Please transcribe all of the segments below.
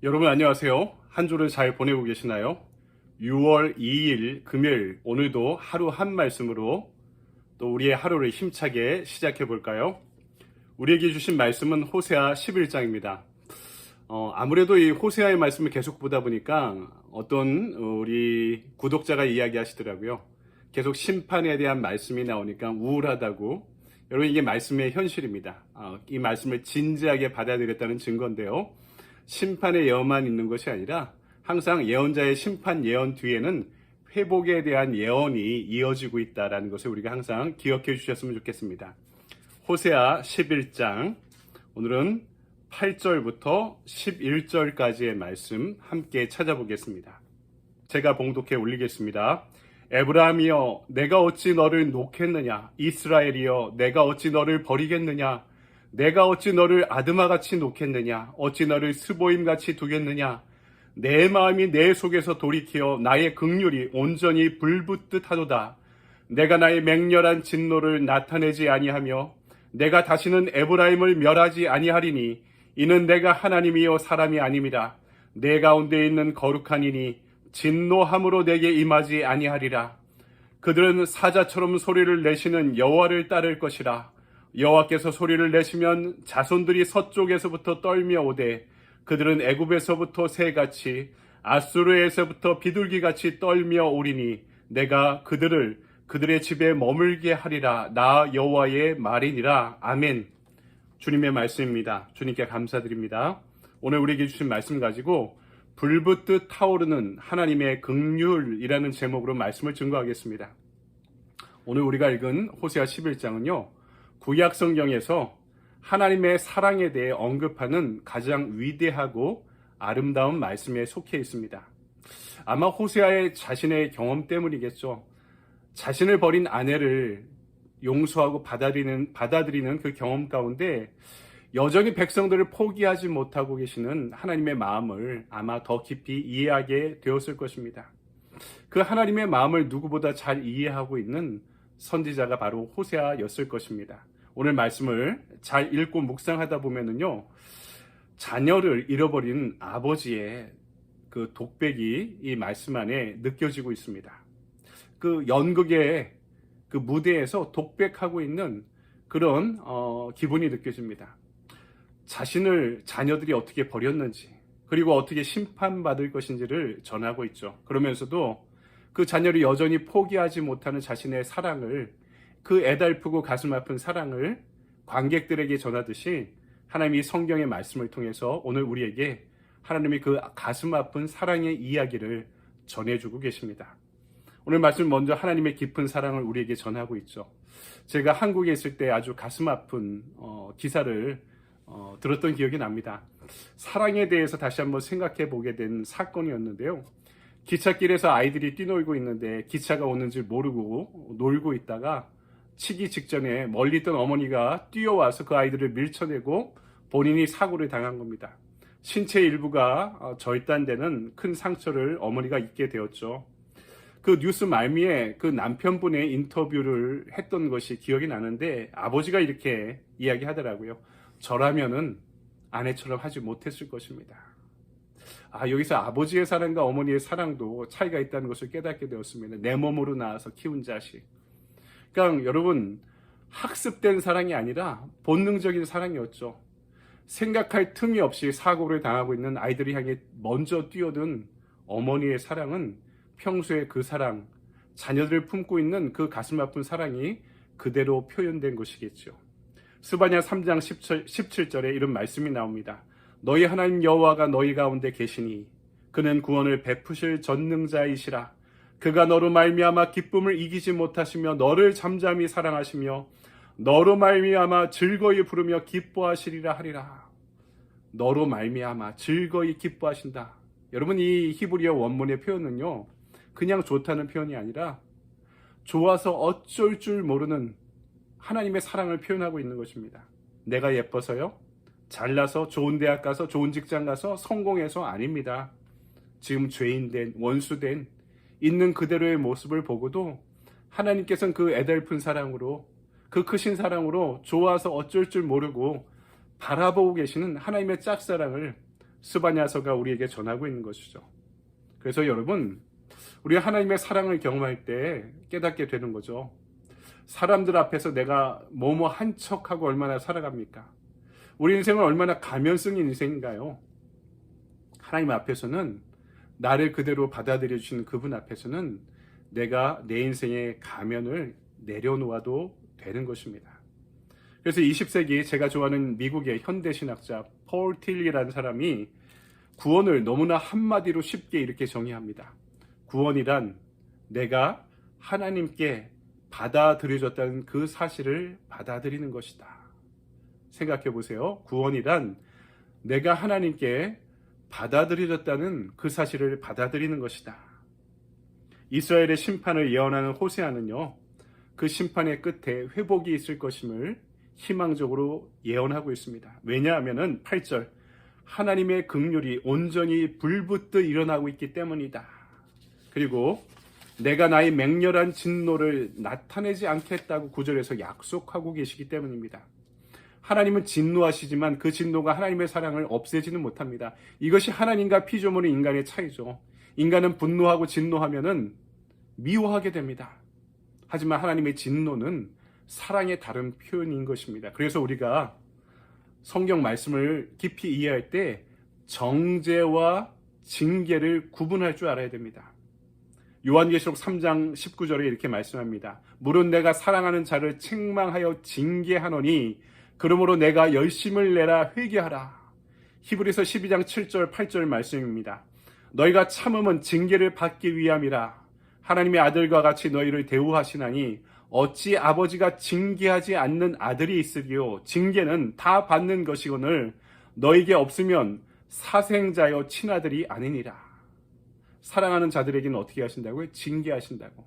여러분 안녕하세요. 한 주를 잘 보내고 계시나요? 6월 2일 금요일 오늘도 하루 한 말씀으로 또 우리의 하루를 힘차게 시작해 볼까요? 우리에게 주신 말씀은 호세아 11장입니다. 아무래도 이 호세아의 말씀을 계속 보다 보니까 어떤 우리 구독자가 이야기하시더라고요. 계속 심판에 대한 말씀이 나오니까 우울하다고. 여러분 이게 말씀의 현실입니다. 이 말씀을 진지하게 받아들였다는 증거인데요. 심판의 예언만 있는 것이 아니라 항상 예언자의 심판 예언 뒤에는 회복에 대한 예언이 이어지고 있다는 것을 우리가 항상 기억해 주셨으면 좋겠습니다. 호세아 11장 오늘은 8절부터 11절까지의 말씀 함께 찾아보겠습니다. 제가 봉독해 올리겠습니다. 에브라임이여 내가 어찌 너를 놓겠느냐, 이스라엘이여 내가 어찌 너를 버리겠느냐, 내가 어찌 너를 아드마같이 놓겠느냐, 어찌 너를 스보임같이 두겠느냐. 내 마음이 내 속에서 돌이켜 나의 긍휼이 온전히 불붙듯 하도다. 내가 나의 맹렬한 진노를 나타내지 아니하며 내가 다시는 에브라임을 멸하지 아니하리니 이는 내가 하나님이요 사람이 아님이라. 내 가운데 있는 거룩한 이니 진노함으로 내게 임하지 아니하리라. 그들은 사자처럼 소리를 내시는 여호와를 따를 것이라. 여호와께서 소리를 내시면 자손들이 서쪽에서부터 떨며 오되 그들은 애굽에서부터 새같이 아수르에서부터 비둘기같이 떨며 오리니 내가 그들을 그들의 집에 머물게 하리라. 나 여호와의 말이니라. 아멘. 주님의 말씀입니다. 주님께 감사드립니다. 오늘 우리에게 주신 말씀 가지고 불붙듯 타오르는 하나님의 긍휼이라는 제목으로 말씀을 증거하겠습니다. 오늘 우리가 읽은 호세아 11장은요. 구약 성경에서 하나님의 사랑에 대해 언급하는 가장 위대하고 아름다운 말씀에 속해 있습니다. 아마 호세아의 자신의 경험 때문이겠죠. 자신을 버린 아내를 용서하고 받아들이는 그 경험 가운데 여전히 백성들을 포기하지 못하고 계시는 하나님의 마음을 아마 더 깊이 이해하게 되었을 것입니다. 그 하나님의 마음을 누구보다 잘 이해하고 있는 선지자가 바로 호세아였을 것입니다. 오늘 말씀을 잘 읽고 묵상하다 보면은요, 자녀를 잃어버린 아버지의 그 독백이 이 말씀 안에 느껴지고 있습니다. 그 연극의 그 무대에서 독백하고 있는 그런 기분이 느껴집니다. 자녀들이 어떻게 버렸는지, 그리고 어떻게 심판받을 것인지를 전하고 있죠. 그러면서도 그 자녀를 여전히 포기하지 못하는 자신의 사랑을, 그 애달프고 가슴 아픈 사랑을 관객들에게 전하듯이 하나님이 성경의 말씀을 통해서 오늘 우리에게 하나님이 그 가슴 아픈 사랑의 이야기를 전해주고 계십니다. 오늘 말씀 먼저 하나님의 깊은 사랑을 우리에게 전하고 있죠. 제가 한국에 있을 때 아주 가슴 아픈 기사를 들었던 기억이 납니다. 사랑에 대해서 다시 한번 생각해 보게 된 사건이었는데요. 기찻길에서 아이들이 뛰놀고 있는데 기차가 오는 줄 모르고 놀고 있다가 치기 직전에 멀리 있던 어머니가 뛰어와서 그 아이들을 밀쳐내고 본인이 사고를 당한 겁니다. 신체 일부가 절단되는 큰 상처를 어머니가 입게 되었죠. 그 뉴스 말미에 그 남편분의 인터뷰를 했던 것이 기억이 나는데 아버지가 이렇게 이야기하더라고요. 저라면은 아내처럼 하지 못했을 것입니다. 여기서 아버지의 사랑과 어머니의 사랑도 차이가 있다는 것을 깨닫게 되었습니다. 내 몸으로 낳아서 키운 자식. 그러니까 여러분, 학습된 사랑이 아니라 본능적인 사랑이었죠. 생각할 틈이 없이 사고를 당하고 있는 아이들을 향해 먼저 뛰어든 어머니의 사랑은 평소에 그 사랑, 자녀들을 품고 있는 그 가슴 아픈 사랑이 그대로 표현된 것이겠죠. 스바냐 3장 17절에 이런 말씀이 나옵니다. 너희 하나님 여호와가 너희 가운데 계시니 그는 구원을 베푸실 전능자이시라. 그가 너로 말미암아 기쁨을 이기지 못하시며 너를 잠잠히 사랑하시며 너로 말미암아 즐거이 부르며 기뻐하시리라 하리라. 너로 말미암아 즐거이 기뻐하신다. 여러분, 이 히브리어 원문의 표현은요, 그냥 좋다는 표현이 아니라 좋아서 어쩔 줄 모르는 하나님의 사랑을 표현하고 있는 것입니다. 내가 예뻐서요? 잘나서 좋은 대학 가서 좋은 직장 가서 성공해서 아닙니다. 지금 죄인된 원수된 있는 그대로의 모습을 보고도 하나님께서는 그 애달픈 사랑으로, 그 크신 사랑으로 좋아서 어쩔 줄 모르고 바라보고 계시는 하나님의 짝사랑을 스바냐서가 우리에게 전하고 있는 것이죠. 그래서 여러분, 우리 하나님의 사랑을 경험할 때 깨닫게 되는 거죠. 사람들 앞에서 내가 뭐뭐 한 척하고 얼마나 살아갑니까? 우리 인생은 얼마나 가면성 인생인가요? 하나님 앞에서는, 나를 그대로 받아들여 주시는 그분 앞에서는 내가 내 인생의 가면을 내려놓아도 되는 것입니다. 그래서 20세기 제가 좋아하는 미국의 현대신학자 폴 틸리라는 사람이 구원을 너무나 한마디로 쉽게 이렇게 정의합니다. 구원이란 내가 하나님께 받아들여졌다는 그 사실을 받아들이는 것이다. 생각해 보세요. 구원이란 내가 하나님께 받아들여졌다는 그 사실을 받아들이는 것이다. 이스라엘의 심판을 예언하는 호세아는요, 그 심판의 끝에 회복이 있을 것임을 희망적으로 예언하고 있습니다. 왜냐하면 8절, 하나님의 긍휼이 온전히 불붙듯 일어나고 있기 때문이다. 그리고 내가 나의 맹렬한 진노를 나타내지 않겠다고 9절에서 약속하고 계시기 때문입니다. 하나님은 진노하시지만 그 진노가 하나님의 사랑을 없애지는 못합니다. 이것이 하나님과 피조물인 인간의 차이죠. 인간은 분노하고 진노하면은 미워하게 됩니다. 하지만 하나님의 진노는 사랑의 다른 표현인 것입니다. 그래서 우리가 성경 말씀을 깊이 이해할 때 정죄와 징계를 구분할 줄 알아야 됩니다. 요한계시록 3장 19절에 이렇게 말씀합니다. 물은 내가 사랑하는 자를 책망하여 징계하노니 그러므로 내가 열심을 내라 회개하라. 히브리서 12장 7절 8절 말씀입니다. 너희가 참음은 징계를 받기 위함이라. 하나님의 아들과 같이 너희를 대우하시나니 어찌 아버지가 징계하지 않는 아들이 있으리요. 징계는 다 받는 것이거늘 너희에게 없으면 사생자여 친아들이 아니니라. 사랑하는 자들에게는 어떻게 하신다고요? 징계하신다고.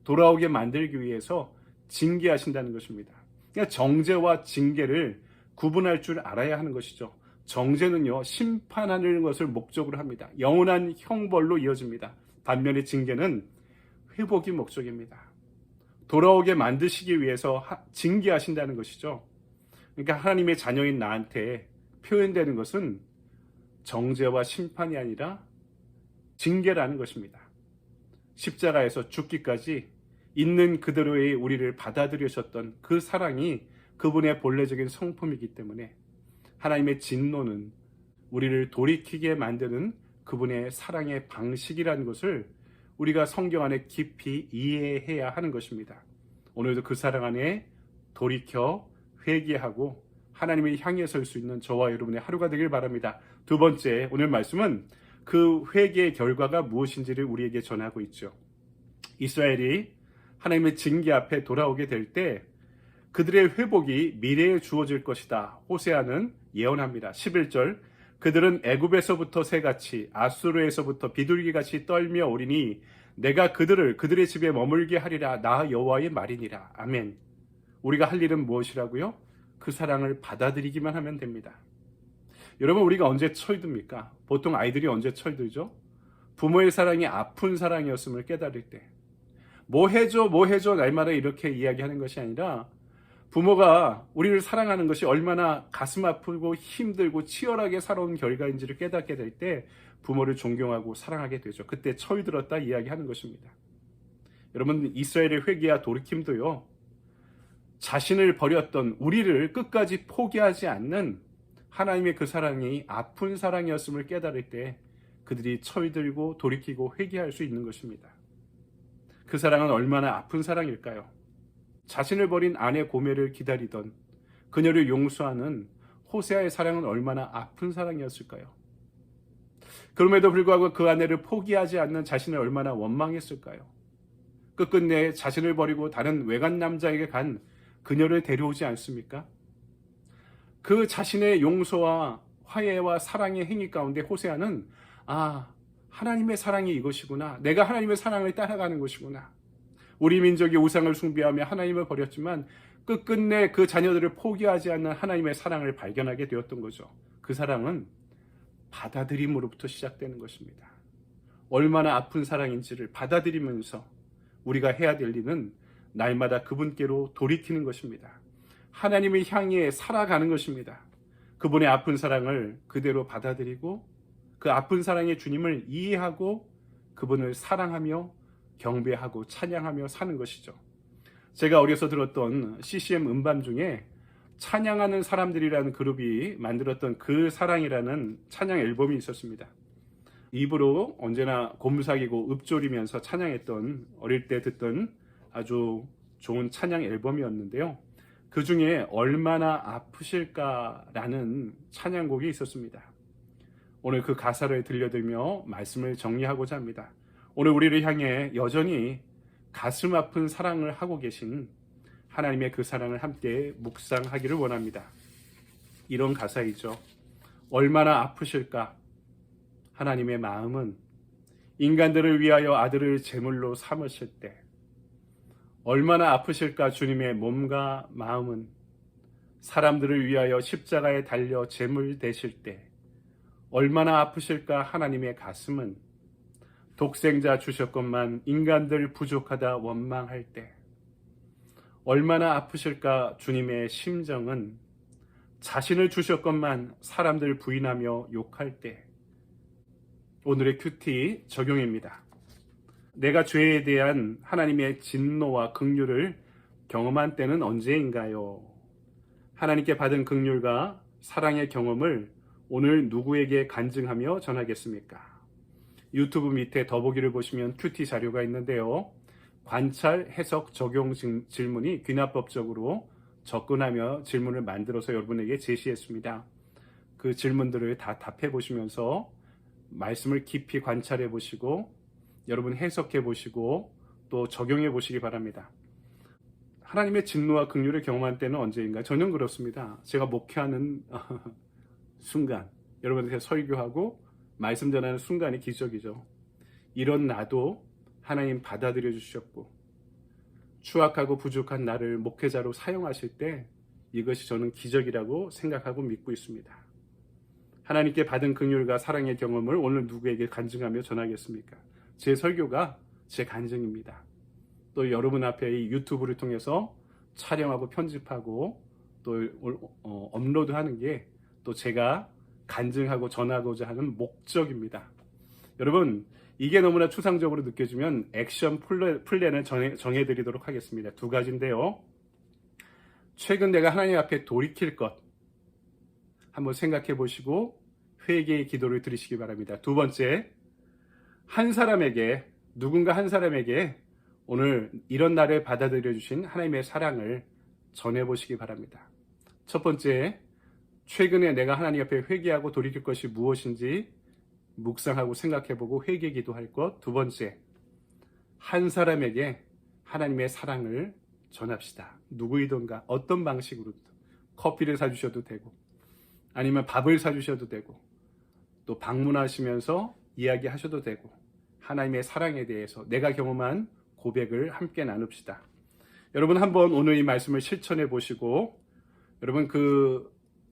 돌아오게 만들기 위해서 징계하신다는 것입니다. 그러니까 정죄와 징계를 구분할 줄 알아야 하는 것이죠. 정죄는요, 심판하는 것을 목적으로 합니다. 영원한 형벌로 이어집니다. 반면에 징계는 회복이 목적입니다. 돌아오게 만드시기 위해서 징계하신다는 것이죠. 그러니까 하나님의 자녀인 나한테 표현되는 것은 정죄와 심판이 아니라 징계라는 것입니다. 십자가에서 죽기까지 있는 그대로의 우리를 받아들여셨던 그 사랑이 그분의 본래적인 성품이기 때문에 하나님의 진노는 우리를 돌이키게 만드는 그분의 사랑의 방식이라는 것을 우리가 성경 안에 깊이 이해해야 하는 것입니다. 오늘도 그 사랑 안에 돌이켜 회개하고 하나님을 향해 설 수 있는 저와 여러분의 하루가 되길 바랍니다. 두 번째, 오늘 말씀은 그 회개의 결과가 무엇인지를 우리에게 전하고 있죠. 이스라엘이 하나님의 징계 앞에 돌아오게 될 때 그들의 회복이 미래에 주어질 것이다. 호세아는 예언합니다. 11절, 그들은 애굽에서부터 새같이 아수르에서부터 비둘기같이 떨며 오리니 내가 그들의 집에 머물게 하리라. 나 여호와의 말이니라. 아멘. 우리가 할 일은 무엇이라고요? 그 사랑을 받아들이기만 하면 됩니다. 여러분, 우리가 언제 철듭니까? 보통 아이들이 언제 철들죠? 부모의 사랑이 아픈 사랑이었음을 깨달을 때. 뭐 해줘 날마다 이렇게 이야기하는 것이 아니라 부모가 우리를 사랑하는 것이 얼마나 가슴 아프고 힘들고 치열하게 살아온 결과인지를 깨닫게 될 때 부모를 존경하고 사랑하게 되죠. 그때 철들었다 이야기하는 것입니다. 여러분, 이스라엘의 회개와 돌이킴도요, 자신을 버렸던 우리를 끝까지 포기하지 않는 하나님의 그 사랑이 아픈 사랑이었음을 깨달을 때 그들이 철들고 돌이키고 회개할 수 있는 것입니다. 그 사랑은 얼마나 아픈 사랑일까요? 자신을 버린 아내 고멜을 기다리던 그녀를 용서하는 호세아의 사랑은 얼마나 아픈 사랑이었을까요? 그럼에도 불구하고 그 아내를 포기하지 않는 자신을 얼마나 원망했을까요? 끝끝내 자신을 버리고 다른 외간 남자에게 간 그녀를 데려오지 않습니까? 그 자신의 용서와 화해와 사랑의 행위 가운데 호세아는 하나님의 사랑이 이것이구나. 내가 하나님의 사랑을 따라가는 것이구나. 우리 민족이 우상을 숭배하며 하나님을 버렸지만 끝끝내 그 자녀들을 포기하지 않는 하나님의 사랑을 발견하게 되었던 거죠. 그 사랑은 받아들임으로부터 시작되는 것입니다. 얼마나 아픈 사랑인지를 받아들이면서 우리가 해야 될 일은 날마다 그분께로 돌이키는 것입니다. 하나님을 향해 살아가는 것입니다. 그분의 아픈 사랑을 그대로 받아들이고 그 아픈 사랑의 주님을 이해하고 그분을 사랑하며 경배하고 찬양하며 사는 것이죠. 제가 어려서 들었던 CCM 음반 중에 찬양하는 사람들이라는 그룹이 만들었던 그 사랑이라는 찬양 앨범이 있었습니다. 입으로 언제나 곰삭이고 읊조리면서 찬양했던, 어릴 때 듣던 아주 좋은 찬양 앨범이었는데요. 그 중에 얼마나 아프실까라는 찬양곡이 있었습니다. 오늘 그 가사를 들려드리며 말씀을 정리하고자 합니다. 오늘 우리를 향해 여전히 가슴 아픈 사랑을 하고 계신 하나님의 그 사랑을 함께 묵상하기를 원합니다. 이런 가사이죠. 얼마나 아프실까? 하나님의 마음은 인간들을 위하여 아들을 제물로 삼으실 때 얼마나 아프실까? 주님의 몸과 마음은 사람들을 위하여 십자가에 달려 제물 되실 때 얼마나 아프실까? 하나님의 가슴은 독생자 주셨건만 인간들 부족하다 원망할 때 얼마나 아프실까? 주님의 심정은 자신을 주셨건만 사람들 부인하며 욕할 때. 오늘의 큐티 적용입니다. 내가 죄에 대한 하나님의 진노와 긍휼을 경험한 때는 언제인가요? 하나님께 받은 긍휼과 사랑의 경험을 오늘 누구에게 간증하며 전하겠습니까? 유튜브 밑에 더보기를 보시면 큐티 자료가 있는데요. 관찰, 해석, 적용 질문이 귀납법적으로 접근하며 질문을 만들어서 여러분에게 제시했습니다. 그 질문들을 다 답해 보시면서 말씀을 깊이 관찰해 보시고 여러분 해석해 보시고 또 적용해 보시기 바랍니다. 하나님의 진노와 긍휼을 경험한 때는 언제인가? 저는 그렇습니다. 제가 목회하는 순간, 여러분한테 설교하고 말씀 전하는 순간이 기적이죠. 이런 나도 하나님 받아들여 주셨고 추악하고 부족한 나를 목회자로 사용하실 때 이것이 저는 기적이라고 생각하고 믿고 있습니다. 하나님께 받은 긍휼과 사랑의 경험을 오늘 누구에게 간증하며 전하겠습니까? 제 설교가 제 간증입니다. 또 여러분 앞에 이 유튜브를 통해서 촬영하고 편집하고 또 업로드하는 게 또 제가 간증하고 전하고자 하는 목적입니다. 여러분, 이게 너무나 추상적으로 느껴지면 액션 플랜을 정해드리도록 하겠습니다. 두 가지인데요. 최근 내가 하나님 앞에 돌이킬 것 한번 생각해 보시고 회개의 기도를 드리시기 바랍니다. 두 번째, 누군가 한 사람에게 오늘 이런 날을 받아들여 주신 하나님의 사랑을 전해보시기 바랍니다. 첫 번째, 최근에 내가 하나님 앞에 회개하고 돌이킬 것이 무엇인지 묵상하고 생각해보고 회개 기도할 것. 두 번째, 한 사람에게 하나님의 사랑을 전합시다. 누구이든가 어떤 방식으로든 커피를 사주셔도 되고 아니면 밥을 사주셔도 되고 또 방문하시면서 이야기하셔도 되고 하나님의 사랑에 대해서 내가 경험한 고백을 함께 나눕시다. 여러분 한번 오늘 이 말씀을 실천해 보시고 여러분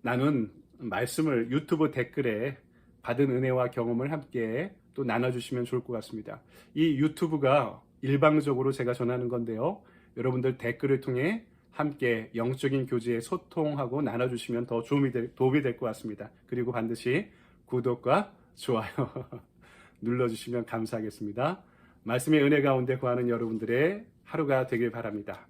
나눈 말씀을 유튜브 댓글에 받은 은혜와 경험을 함께 또 나눠주시면 좋을 것 같습니다. 이 유튜브가 일방적으로 제가 전하는 건데요. 여러분들 댓글을 통해 함께 영적인 교제에 소통하고 나눠주시면 더 도움이 될 것 같습니다. 그리고 반드시 구독과 좋아요 눌러주시면 감사하겠습니다. 말씀의 은혜 가운데 구하는 여러분들의 하루가 되길 바랍니다.